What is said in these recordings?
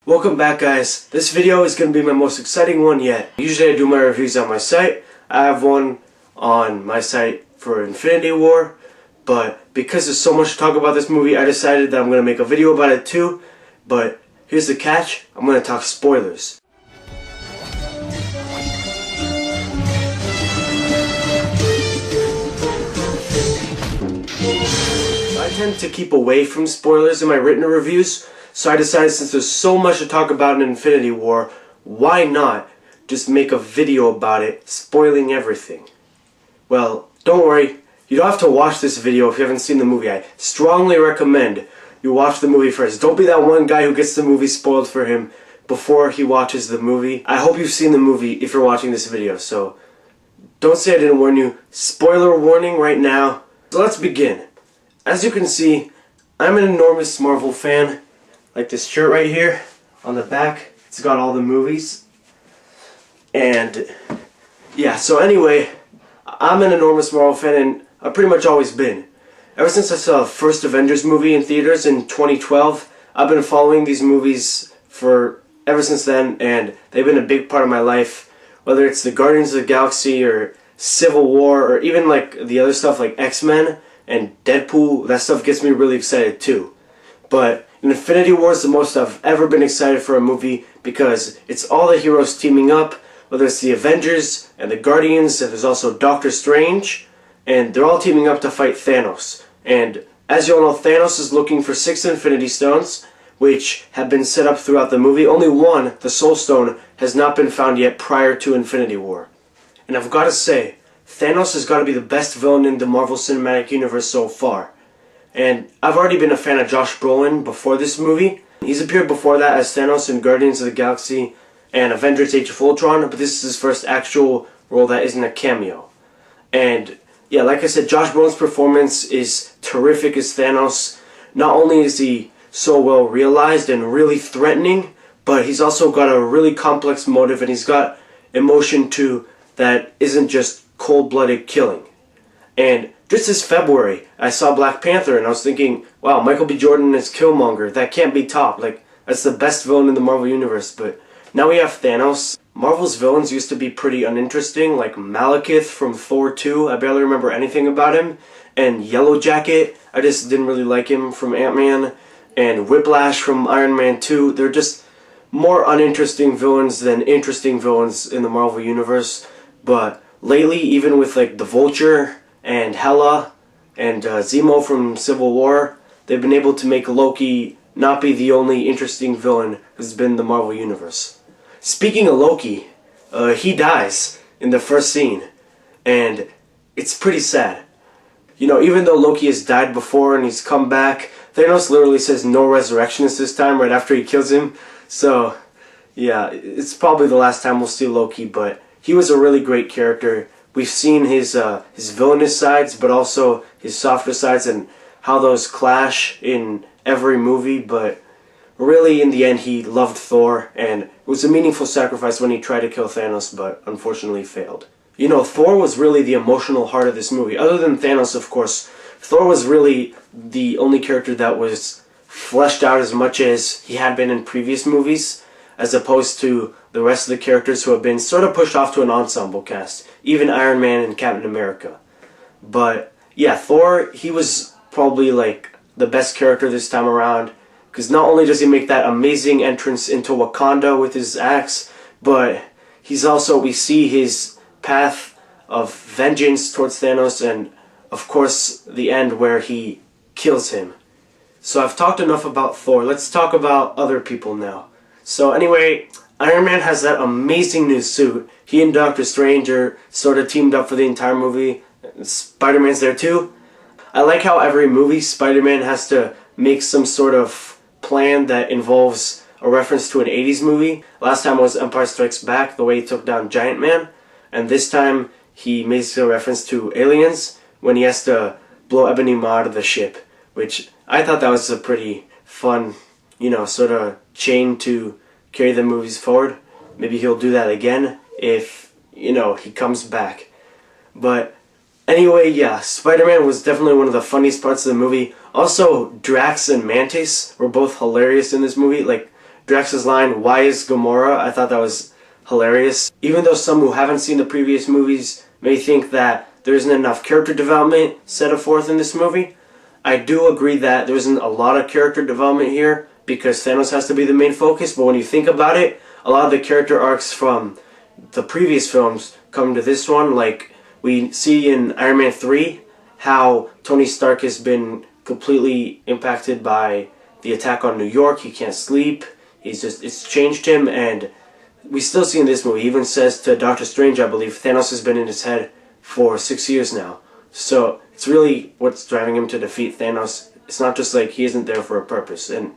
Welcome back, guys. This video is going to be my most exciting one yet. Usually I do my reviews on my site. I have one on my site for Infinity War, but because there's so much to talk about this movie, I decided that I'm going to make a video about it too. But here's the catch, I'm going to talk spoilers. I tend to keep away from spoilers in my written reviews, so I decided since there's so much to talk about in Infinity War, why not just make a video about it, spoiling everything? Well, don't worry, you don't have to watch this video if you haven't seen the movie. I strongly recommend you watch the movie first. Don't be that one guy who gets the movie spoiled for him before he watches the movie. I hope you've seen the movie if you're watching this video, so don't say I didn't warn you. Spoiler warning right now. So let's begin. As you can see, I'm an enormous Marvel fan. Like this shirt right here on the back, it's got all the movies. And yeah, so anyway, I'm an enormous Marvel fan, and I've pretty much always been. Ever since I saw the first Avengers movie in theaters in 2012, I've been following these movies for ever since then, and they've been a big part of my life. Whether it's the Guardians of the Galaxy or Civil War or even like the other stuff like X-Men and Deadpool, that stuff gets me really excited too. But Infinity War is the most I've ever been excited for a movie because it's all the heroes teaming up, whether it's the Avengers and the Guardians, and there's also Doctor Strange, and they're all teaming up to fight Thanos. And as you all know, Thanos is looking for 6 Infinity Stones, which have been set up throughout the movie. Only one, the Soul Stone, has not been found yet prior to Infinity War. And I've got to say, Thanos has got to be the best villain in the Marvel Cinematic Universe so far. And I've already been a fan of Josh Brolin before this movie. He's appeared before that as Thanos in Guardians of the Galaxy and Avengers Age of Ultron, but this is his first actual role that isn't a cameo. And yeah, like I said, Josh Brolin's performance is terrific as Thanos. Not only is he so well realized and really threatening, but he's also got a really complex motive, and he's got emotion too that isn't just cold-blooded killing. And just this February, I saw Black Panther, and I was thinking, wow, Michael B. Jordan is Killmonger. That can't be topped. Like, that's the best villain in the Marvel Universe. But now we have Thanos. Marvel's villains used to be pretty uninteresting, like Malekith from Thor 2. I barely remember anything about him. And Yellow Jacket, I just didn't really like him from Ant-Man. And Whiplash from Iron Man 2. They're just more uninteresting villains than interesting villains in the Marvel Universe. But lately, even with like the Vulture and Hela and Zemo from Civil War, they've been able to make Loki not be the only interesting villain who's been in the Marvel Universe. Speaking of Loki, he dies in the first scene, and it's pretty sad. You know, even though Loki has died before and he's come back, Thanos literally says no resurrections this time right after he kills him. So yeah, it's probably the last time we'll see Loki, but he was a really great character. We've seen his villainous sides, but also his softer sides and how those clash in every movie. But really, in the end, he loved Thor, and it was a meaningful sacrifice when he tried to kill Thanos, but unfortunately failed. You know, Thor was really the emotional heart of this movie. Other than Thanos, of course, Thor was really the only character that was fleshed out as much as he had been in previous movies, as opposed to the rest of the characters who have been sort of pushed off to an ensemble cast, even Iron Man and Captain America. But yeah, Thor, he was probably like the best character this time around, because not only does he make that amazing entrance into Wakanda with his axe, but he's also, we see his path of vengeance towards Thanos, and of course the end where he kills him. So I've talked enough about Thor. Let's talk about other people now. So anyway, Iron Man has that amazing new suit. He and Doctor Strange are sort of teamed up for the entire movie. Spider-Man's there too. I like how every movie Spider-Man has to make some sort of plan that involves a reference to an 80s movie. Last time was Empire Strikes Back, the way he took down Giant Man. And this time he makes a reference to Aliens when he has to blow Ebony Maw out of the ship. Which I thought that was a pretty fun, you know, sort of chain to carry the movies forward. Maybe he'll do that again if, you know, he comes back. But anyway, yeah, Spider-Man was definitely one of the funniest parts of the movie. Also, Drax and Mantis were both hilarious in this movie. Like, Drax's line, "Why is Gamora?" I thought that was hilarious. Even though some who haven't seen the previous movies may think that there isn't enough character development set forth in this movie, I do agree that there isn't a lot of character development here because Thanos has to be the main focus, but when you think about it, a lot of the character arcs from the previous films come to this one. Like we see in Iron Man 3 how Tony Stark has been completely impacted by the attack on New York. He can't sleep. It's changed him, and we still see in this movie, he even says to Doctor Strange, I believe, Thanos has been in his head for 6 years now. So it's really what's driving him to defeat Thanos. It's not just like he isn't there for a purpose. And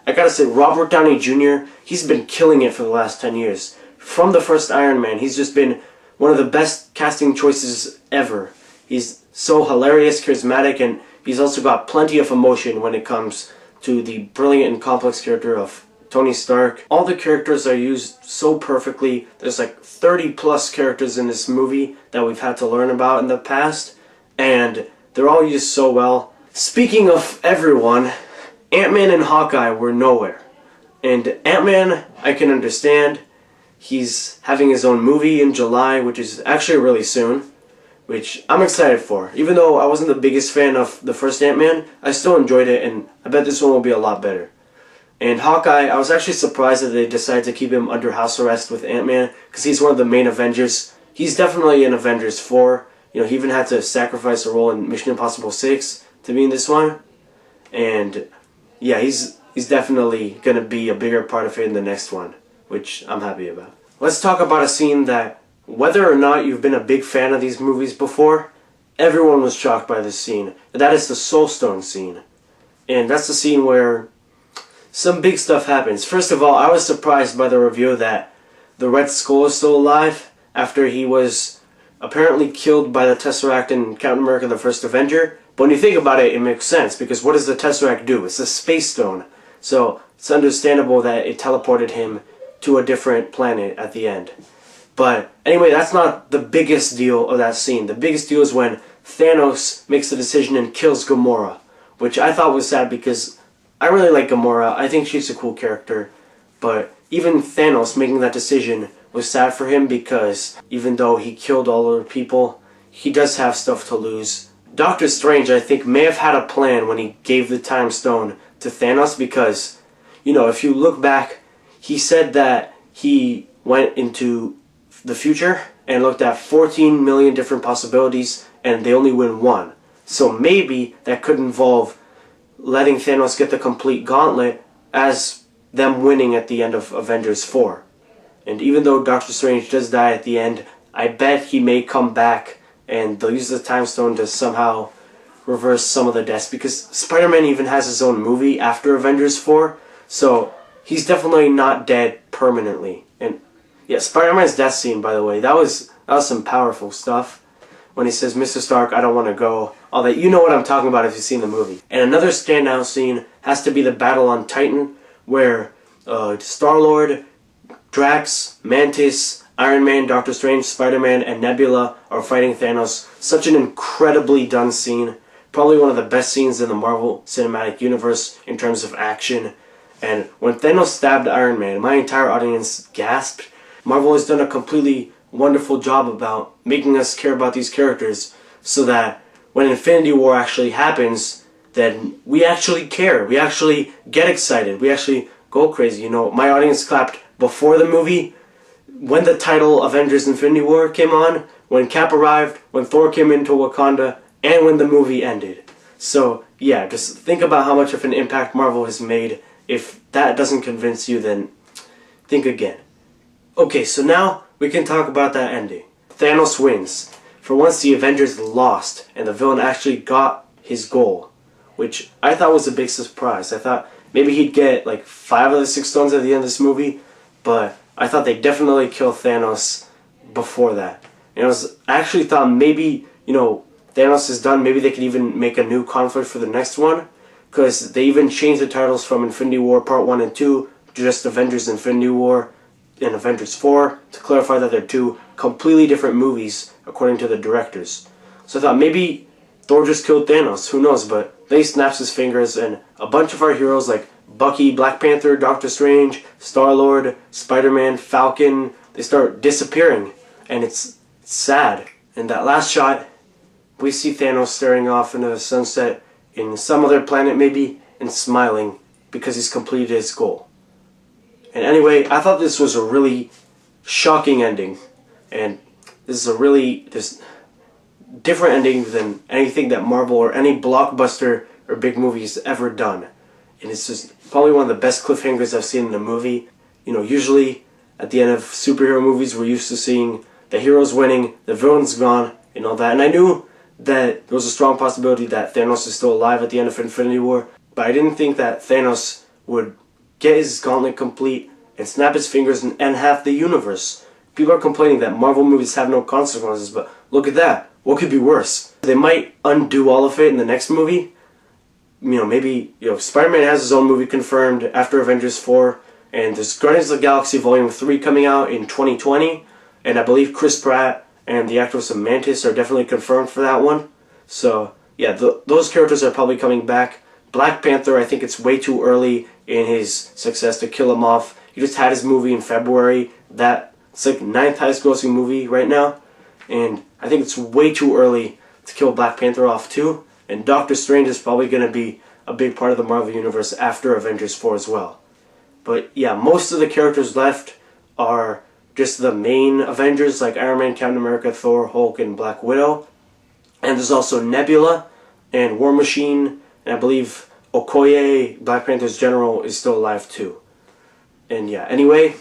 I gotta say, Robert Downey Jr., he's been killing it for the last 10 years. From the first Iron Man, he's just been one of the best casting choices ever. He's so hilarious, charismatic, and he's also got plenty of emotion when it comes to the brilliant and complex character of Tony Stark. All the characters are used so perfectly. There's like 30 plus characters in this movie that we've had to learn about in the past, and they're all used so well. Speaking of everyone, Ant-Man and Hawkeye were nowhere. And Ant-Man, I can understand. He's having his own movie in July, which is actually really soon, which I'm excited for. Even though I wasn't the biggest fan of the first Ant-Man, I still enjoyed it, and I bet this one will be a lot better. And Hawkeye, I was actually surprised that they decided to keep him under house arrest with Ant-Man, because he's one of the main Avengers. He's definitely in Avengers 4. You know, he even had to sacrifice a role in Mission Impossible 6 to be in this one. And yeah, he's definitely going to be a bigger part of it in the next one, which I'm happy about. Let's talk about a scene that, whether or not you've been a big fan of these movies before, everyone was shocked by this scene. And that is the Soul Stone scene. And that's the scene where some big stuff happens. First of all, I was surprised by the reveal that the Red Skull is still alive after he was apparently killed by the Tesseract in Captain America the First Avenger. But when you think about it, it makes sense, because what does the Tesseract do? It's a space stone. So it's understandable that it teleported him to a different planet at the end. But anyway, that's not the biggest deal of that scene. The biggest deal is when Thanos makes the decision and kills Gamora, which I thought was sad because I really like Gamora. I think she's a cool character. But even Thanos making that decision was sad for him because even though he killed all of the people, he does have stuff to lose. Doctor Strange, I think, may have had a plan when he gave the Time Stone to Thanos because, you know, if you look back, he said that he went into the future and looked at 14 million different possibilities and they only win one. So maybe that could involve letting Thanos get the complete gauntlet as them winning at the end of Avengers 4. And even though Doctor Strange does die at the end, I bet he may come back and they'll use the Time Stone to somehow reverse some of the deaths, because Spider-Man even has his own movie after Avengers 4, so he's definitely not dead permanently. And yeah, Spider-Man's death scene, by the way, that was some powerful stuff. When he says, "Mr. Stark, I don't want to go," all that, you know what I'm talking about if you've seen the movie. And another standout scene has to be the battle on Titan, where Star-Lord, Drax, Mantis, Iron Man, Doctor Strange, Spider-Man, and Nebula are fighting Thanos. Such an incredibly done scene. Probably one of the best scenes in the Marvel Cinematic Universe in terms of action. And when Thanos stabbed Iron Man, my entire audience gasped. Marvel has done a completely wonderful job about making us care about these characters so that when Infinity War actually happens, then we actually care. We actually get excited. We actually go crazy. You know, my audience clapped before the movie, when the title Avengers Infinity War came on, when Cap arrived, when Thor came into Wakanda, and when the movie ended. So yeah, just think about how much of an impact Marvel has made. If that doesn't convince you, then think again. Okay, so now we can talk about that ending. Thanos wins. For once, the Avengers lost, and the villain actually got his goal, which I thought was a big surprise. I thought maybe he'd get like 5 of the 6 stones at the end of this movie, but I thought they'd definitely kill Thanos before that. And I actually thought maybe, you know, Thanos is done, maybe they could even make a new conflict for the next one, because they even changed the titles from Infinity War Part 1 and 2 to just Avengers Infinity War and Avengers 4 to clarify that they're 2 completely different movies according to the directors. So I thought maybe Thor just killed Thanos, who knows, but then he snaps his fingers and a bunch of our heroes like Bucky, Black Panther, Doctor Strange, Star-Lord, Spider-Man, Falcon, they start disappearing. And it's sad. In that last shot, we see Thanos staring off into the sunset in some other planet maybe, and smiling because he's completed his goal. And anyway, I thought this was a really shocking ending. And this is a really different ending than anything that Marvel or any blockbuster or big movie has ever done. And it's just probably one of the best cliffhangers I've seen in a movie. You know, usually at the end of superhero movies we're used to seeing the heroes winning, the villain's gone, and all that. And I knew that there was a strong possibility that Thanos is still alive at the end of Infinity War, but I didn't think that Thanos would get his gauntlet complete and snap his fingers and end half the universe. People are complaining that Marvel movies have no consequences, but look at that. What could be worse? They might undo all of it in the next movie. You know, maybe, Spider-Man has his own movie confirmed after Avengers 4, and there's Guardians of the Galaxy Volume 3 coming out in 2020, and I believe Chris Pratt and the actress of Mantis are definitely confirmed for that one. So, yeah, those characters are probably coming back. Black Panther, I think it's way too early in his success to kill him off. He just had his movie in February. It's like 9th highest grossing movie right now, and I think it's way too early to kill Black Panther off too. And Doctor Strange is probably going to be a big part of the Marvel Universe after Avengers 4 as well. But yeah, most of the characters left are just the main Avengers like Iron Man, Captain America, Thor, Hulk, and Black Widow. And there's also Nebula and War Machine, and I believe Okoye, Black Panther's general, is still alive too. And yeah, anyway,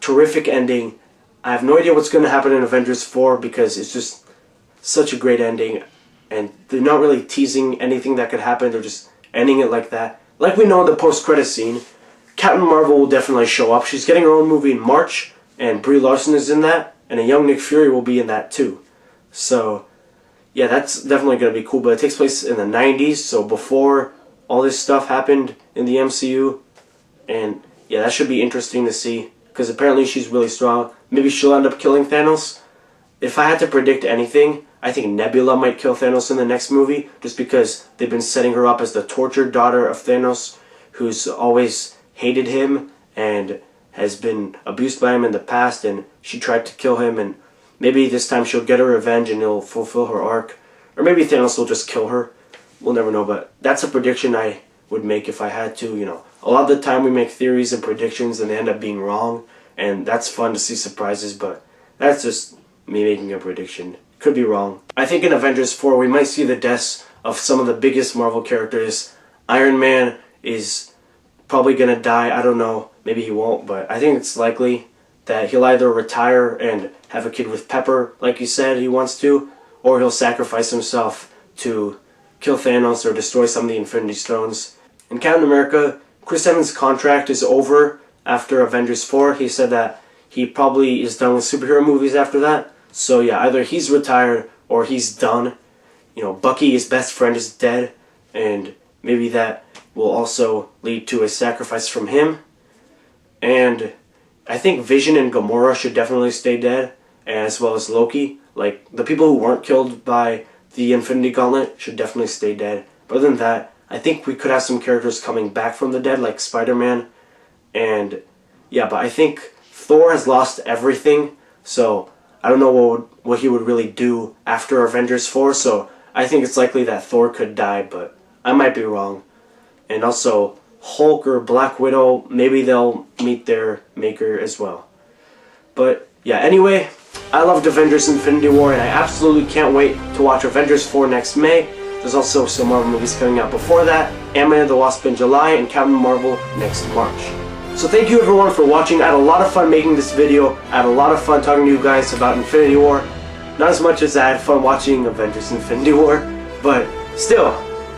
terrific ending. I have no idea what's going to happen in Avengers 4 because it's just such a great ending. And they're not really teasing anything that could happen. They're just ending it like that. Like we know in the post-credit scene, Captain Marvel will definitely show up. She's getting her own movie in March, and Brie Larson is in that, and a young Nick Fury will be in that too. So, yeah, that's definitely going to be cool. But it takes place in the 90s, so before all this stuff happened in the MCU. And yeah, that should be interesting to see, because apparently she's really strong. Maybe she'll end up killing Thanos. If I had to predict anything, I think Nebula might kill Thanos in the next movie, just because they've been setting her up as the tortured daughter of Thanos, who's always hated him and has been abused by him in the past, and she tried to kill him, and maybe this time she'll get her revenge and it'll fulfill her arc. Or maybe Thanos will just kill her. We'll never know, but that's a prediction I would make if I had to. A lot of the time we make theories and predictions and they end up being wrong, and that's fun to see surprises, but that's just me making a prediction. Could be wrong. I think in Avengers 4 we might see the deaths of some of the biggest Marvel characters. Iron Man is probably gonna die. I don't know. Maybe he won't, but I think it's likely that he'll either retire and have a kid with Pepper, like he said he wants to, or he'll sacrifice himself to kill Thanos or destroy some of the Infinity Stones. In Captain America, Chris Evans' contract is over after Avengers 4. He said that he probably is done with superhero movies after that. So yeah, either he's retired or he's done. Bucky, his best friend, is dead, and maybe that will also lead to a sacrifice from him. And I think Vision and Gamora should definitely stay dead, as well as Loki. Like, the people who weren't killed by the Infinity Gauntlet should definitely stay dead. But other than that, I think we could have some characters coming back from the dead, like Spider-Man. And yeah, but I think Thor has lost everything, so I don't know what he would really do after Avengers 4, so I think it's likely that Thor could die, but I might be wrong. And also, Hulk or Black Widow, maybe they'll meet their maker as well. But yeah, anyway, I loved Avengers Infinity War, and I absolutely can't wait to watch Avengers 4 next May. There's also some Marvel movies coming out before that, Ant-Man and the Wasp in July, and Captain Marvel next March. So thank you everyone for watching. I had a lot of fun making this video. I had a lot of fun talking to you guys about Infinity War. Not as much as I had fun watching Avengers Infinity War, but still,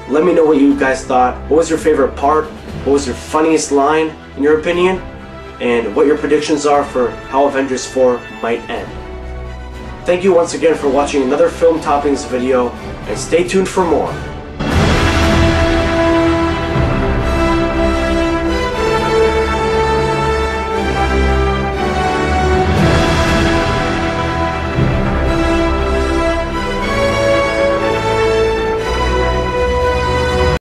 let me know what you guys thought. What was your favorite part? What was your funniest line, in your opinion? And what your predictions are for how Avengers 4 might end. Thank you once again for watching another Film Toppings video, and stay tuned for more.